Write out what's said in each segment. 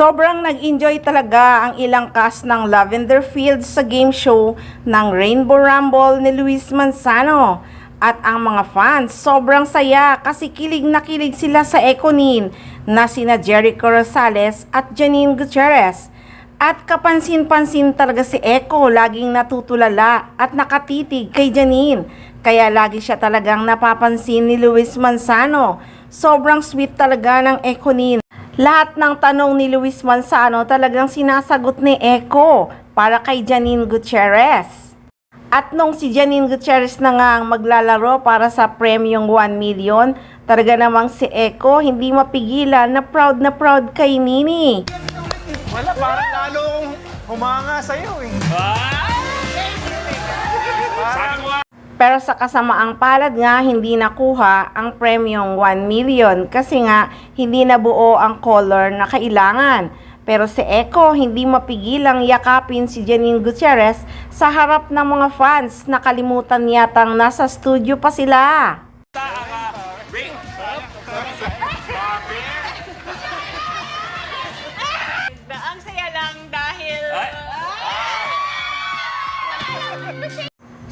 Sobrang nag-enjoy talaga ang ilang cast ng Lavender Fields sa game show ng Rainbow Rumble ni Luis Manzano. At ang mga fans, sobrang saya kasi kilig na kilig sila sa Ekonin na sina Jericho Rosales at Janine Gutierrez. At kapansin-pansin talaga si Eko, laging natutulala at nakatitig kay Janine. Kaya lagi siya talagang napapansin ni Luis Manzano. Sobrang sweet talaga ng Ekonin. Lahat ng tanong ni Luis Manzano talagang sinasagot ni Eko para kay Janine Gutierrez. At nung si Janine Gutierrez na nga ang maglalaro para sa premyong 1 million, talaga namang si Eko hindi mapigilan na proud kay Nini. Wala, parang lalong humanga sa'yo eh. Pero sa kasamaang palad nga, hindi nakuha ang premyong 1 million kasi nga hindi nabuo ang color na kailangan. Pero si Eko hindi mapigilang yakapin si Janine Gutierrez sa harap ng mga fans. Nakalimutan yatang nasa studio pa sila. Ang saya lang dahil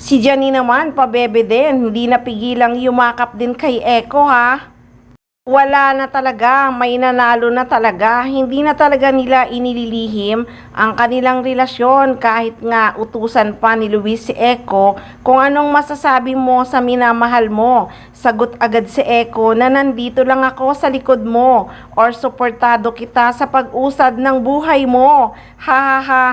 Si Janine naman, pabebe din, hindi napigilang yumakap din kay Eko ha. Wala na talaga, may nanalo na talaga, hindi na talaga nila inililihim ang kanilang relasyon kahit nga utusan pa ni Luis si Eko kung anong masasabi mo sa minamahal mo. Sagot agad si Eko na nandito lang ako sa likod mo or suportado kita sa pag-usad ng buhay mo. Ha ha ha.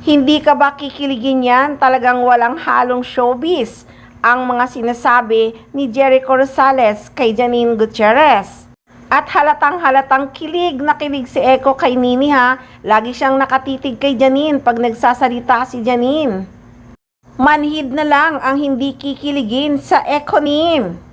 Hindi ka ba kikiligin yan? Talagang walang halong showbiz ang mga sinasabi ni Jericho Rosales kay Janine Gutierrez. At halatang kilig na kilig si Eko kay Nini ha. Lagi siyang nakatitig kay Janine pag nagsasalita si Janine. Manhid na lang ang hindi kikiligin sa Ekonin.